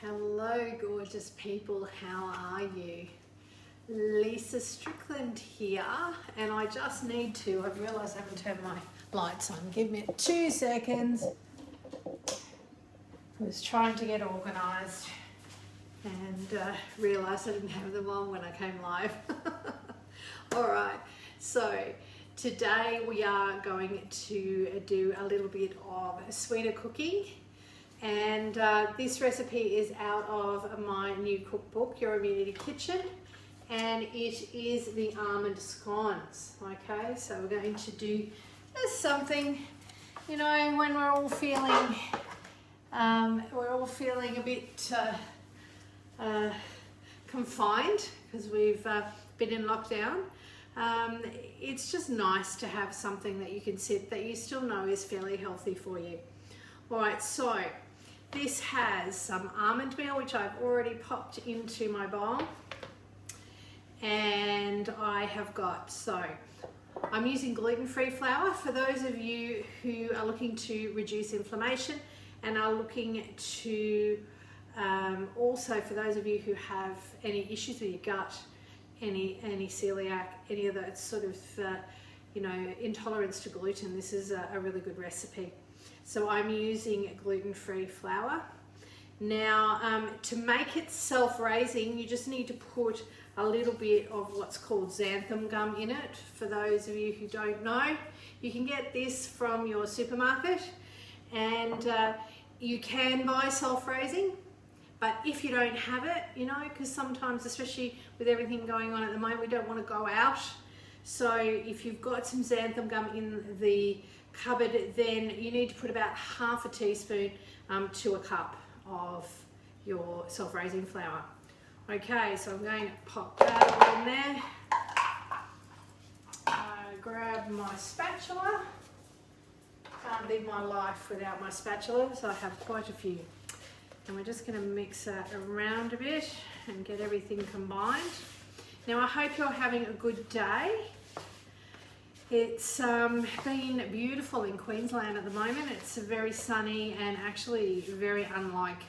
Hello gorgeous people, how are you? Lisa Strickland here, and I just need to, I've realised I haven't turned my lights on. Give me 2 seconds. I was trying to get organised and realised I didn't have them on when I came live. Alright, so today we are going to do a little bit of sweeter cooking. And this recipe is out of my new cookbook, Your Immunity Kitchen, and it is the almond scones. Okay, so we're going to do something, you know, when we're all feeling a bit confined because we've been in lockdown. It's just nice to have something that you can sit that you still know is fairly healthy for you. All right, so this has some almond meal, which I've already popped into my bowl. And I have got, so I'm using gluten-free flour for those of you who are looking to reduce inflammation and are looking to, also for those of you who have any issues with your gut, any celiac, any of that sort of, you know, intolerance to gluten, this is a really good recipe. So I'm using gluten-free flour. Now, to make it self-raising, you just need to put a little bit of what's called xanthan gum in it. For those of you who don't know, you can get this from your supermarket, and you can buy self-raising, but if you don't have it, you know, because sometimes, especially with everything going on at the moment, we don't want to go out. So if you've got some xanthan gum in the cupboard, then you need to put about half a teaspoon to a cup of your self-raising flour. Okay, so I'm going to pop that all in there. Grab my spatula. Can't live my life without my spatula, so I have quite a few. And we're just going to mix that around a bit and get everything combined. Now I hope you're having a good day. It's been beautiful in Queensland at the moment. It's very sunny and actually very unlike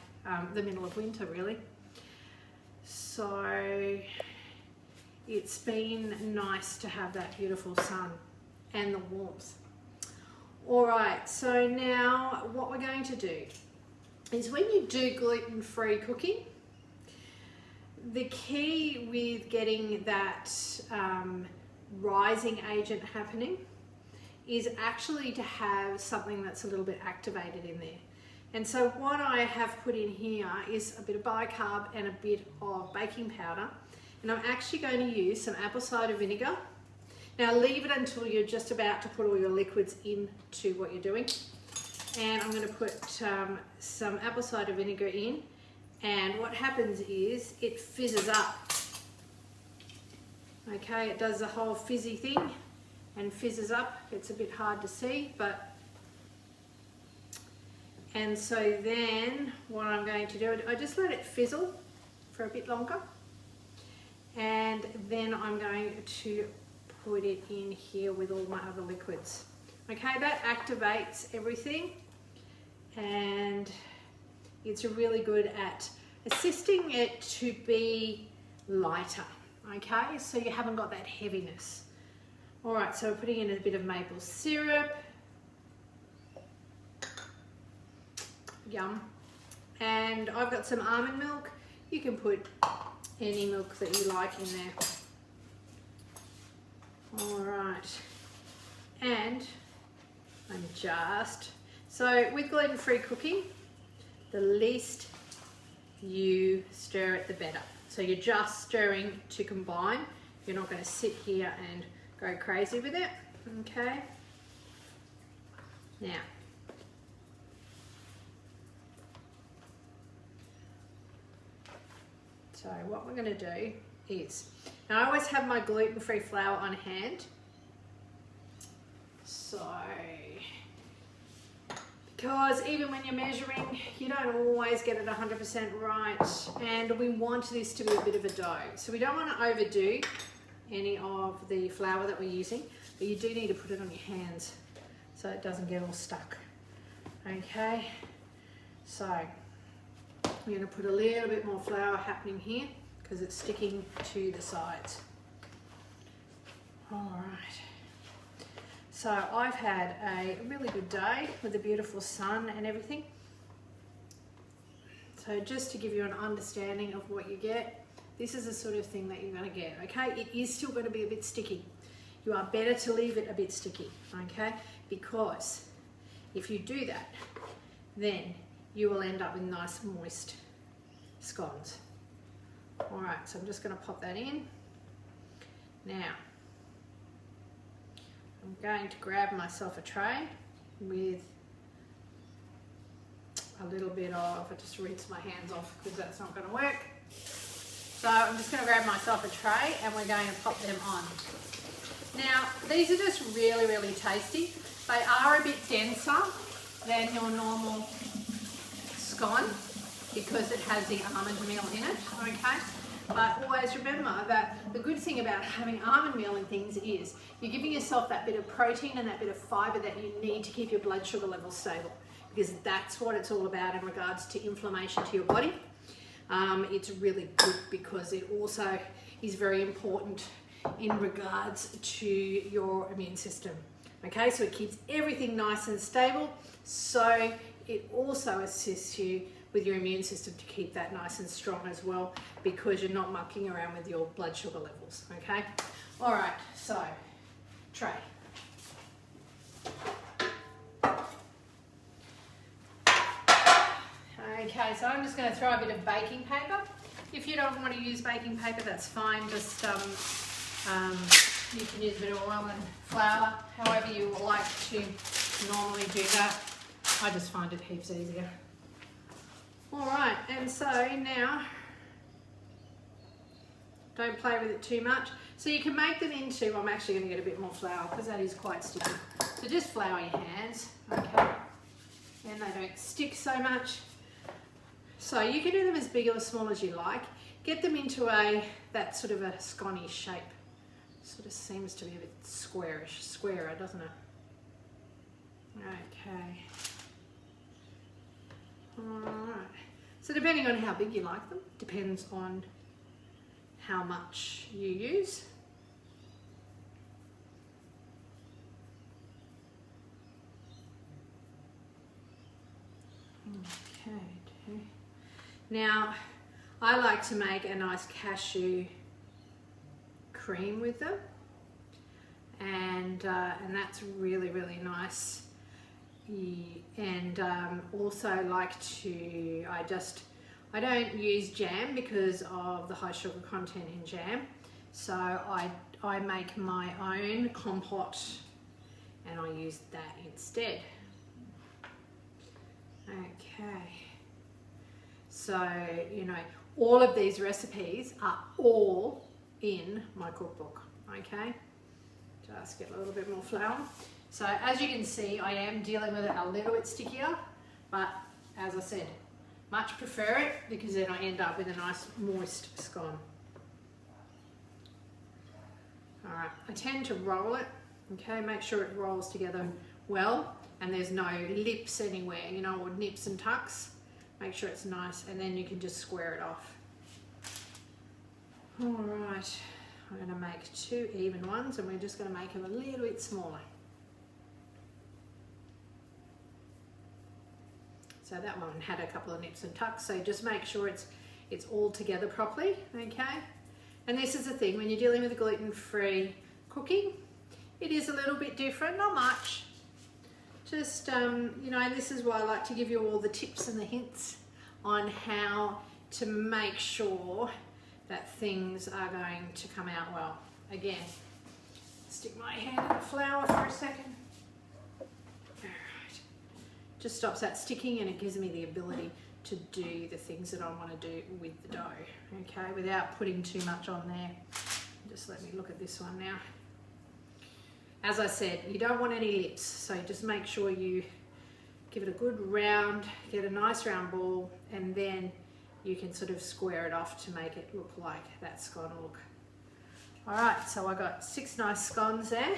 the middle of winter, really. So it's been nice to have that beautiful sun and the warmth. All right, so now what we're going to do is when you do gluten-free cooking, the key with getting that rising agent happening is actually to have something that's a little bit activated in there. And so what I have put in here is a bit of bicarb and a bit of baking powder, and I'm actually going to use some apple cider vinegar. Now leave it until you're just about to put all your liquids into what you're doing, and I'm going to put some apple cider vinegar in, and what happens is it fizzes up. Okay, it does the whole fizzy thing and fizzes up. It's a bit hard to see, but, and so then what I'm going to do, I just let it fizzle for a bit longer, and then I'm going to put it in here with all my other liquids. Okay, that activates everything, and it's really good at assisting it to be lighter. Okay, so you haven't got that heaviness. All right, so we're putting in a bit of maple syrup. Yum. And I've got some almond milk. You can put any milk that you like in there. All right. And I'm just, so with gluten-free cooking, the least you stir it, the better. So you're just stirring to combine. You're not going to sit here and go crazy with it. Okay. Now, so what we're going to do is, now I always have my gluten-free flour on hand. So, because even when you're measuring, you don't always get it 100% right, and we want this to be a bit of a dough. So we don't want to overdo any of the flour that we're using, but you do need to put it on your hands so it doesn't get all stuck. Okay, so I'm going to put a little bit more flour happening here because it's sticking to the sides. All right. So I've had a really good day with the beautiful sun and everything. So just to give you an understanding of what you get, this is the sort of thing that you're going to get, okay? It is still going to be a bit sticky. You are better to leave it a bit sticky, okay? Because if you do that, then you will end up with nice moist scones. All right, so I'm just going to pop that in. Now, I'm going to grab myself a tray with a little bit of, I just rinse my hands off because that's not going to work. So I'm just going to grab myself a tray and we're going to pop them on. Now, these are just really, really tasty. They are a bit denser than your normal scone because it has the almond meal in it, okay? But always remember that the good thing about having almond meal in things is you're giving yourself that bit of protein and that bit of fibre that you need to keep your blood sugar levels stable, because that's what it's all about in regards to inflammation to your body. It's really good because it also is very important in regards to your immune system. Okay, so it keeps everything nice and stable, so it also assists you with your immune system to keep that nice and strong as well, because you're not mucking around with your blood sugar levels, okay? All right, so tray. Okay, so I'm just going to throw a bit of baking paper. If you don't want to use baking paper, that's fine. Just you can use a bit of oil and flour, however you like to normally do that. I just find it heaps easier. All right, and so now, don't play with it too much. So you can make them into, I'm actually going to get a bit more flour because that is quite sticky. So just flour your hands, okay? And they don't stick so much. So you can do them as big or as small as you like. Get them into that sort of a scone shape. Sort of seems to be a bit squarer, doesn't it? Okay. Alright. So depending on how big you like them, depends on how much you use. Okay. Now, I like to make a nice cashew cream with them, and that's really, really nice. And also like to, I don't use jam because of the high sugar content in jam, so I make my own compote and I use that instead. Okay, so you know, all of these recipes are all in my cookbook, okay? Just get a little bit more flour. So as you can see, I am dealing with it a little bit stickier, but as I said, much prefer it because then I end up with a nice moist scone. All right, I tend to roll it, okay? Make sure it rolls together well and there's no lips anywhere, you know, or nips and tucks. Make sure it's nice, and then you can just square it off. All right, I'm going to make 2 even ones and we're just going to make them a little bit smaller. So that one had a couple of nips and tucks, so just make sure it's all together properly, okay? And this is the thing, when you're dealing with gluten-free cooking, it is a little bit different, not much. Just, you know, this is why I like to give you all the tips and the hints on how to make sure that things are going to come out well. Again, stick my hand in the flour for a second. Alright, just stops that sticking and it gives me the ability to do the things that I want to do with the dough, okay, without putting too much on there. Just let me look at this one now. As I said, you don't want any lips, so just make sure you give it a good round, get a nice round ball, and then you can sort of square it off to make it look like that scone look. All right, so I got 6 nice scones there.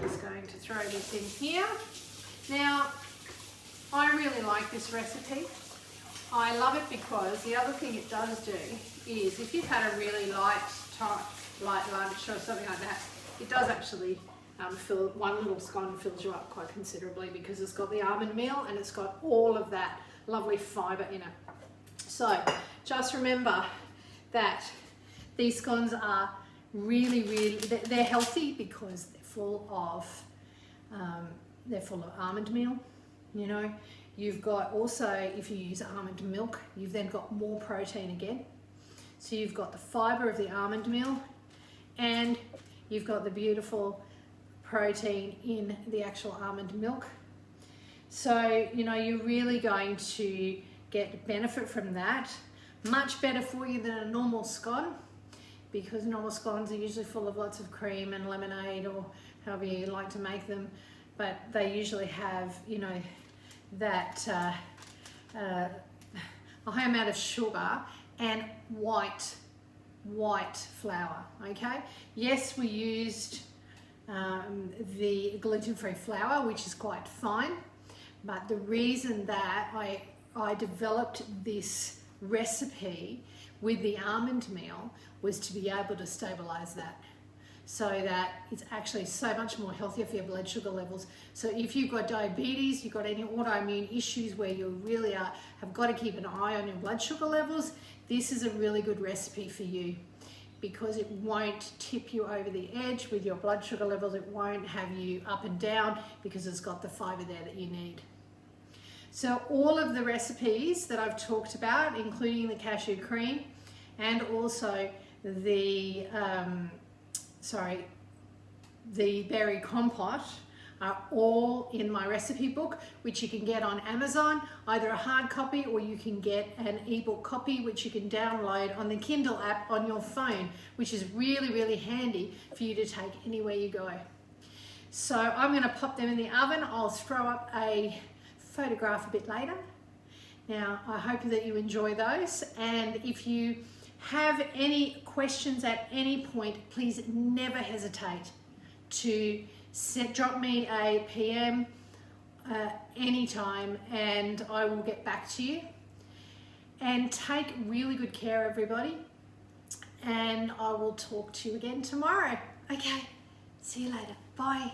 Just going to throw this in here. Now, I really like this recipe. I love it because the other thing it does do is if you've had a really light lunch or something like that, it does actually fill, one little scone fills you up quite considerably because it's got the almond meal and it's got all of that lovely fibre in it. So just remember that these scones are really, they're healthy because they're full of almond meal. You know, you've got also, if you use almond milk, you've then got more protein again. So you've got the fibre of the almond meal and you've got the beautiful protein in the actual almond milk. So, you know, you're really going to get benefit from that. Much better for you than a normal scone, because normal scones are usually full of lots of cream and lemonade or however you like to make them, but they usually have, you know, that a high amount of sugar and white flour. Okay, yes, we used the gluten-free flour, which is quite fine, but the reason that I developed this recipe with the almond meal was to be able to stabilize that, so that it's actually so much more healthier for your blood sugar levels. So if you've got diabetes, you've got any autoimmune issues where you really have got to keep an eye on your blood sugar levels, this is a really good recipe for you, because it won't tip you over the edge with your blood sugar levels. It won't have you up and down because it's got the fiber there that you need. So all of the recipes that I've talked about, including the cashew cream and also the berry compote, are all in my recipe book, which you can get on Amazon, either a hard copy or you can get an ebook copy, which you can download on the Kindle app on your phone, which is really handy for you to take anywhere you go. So I'm going to pop them in the oven. I'll throw up a photograph a bit later. Now, I hope that you enjoy those, and if you have any questions at any point, please never hesitate to drop me a PM anytime and I will get back to you. And take really good care, everybody, and I will talk to you again tomorrow. Okay, see you later. Bye.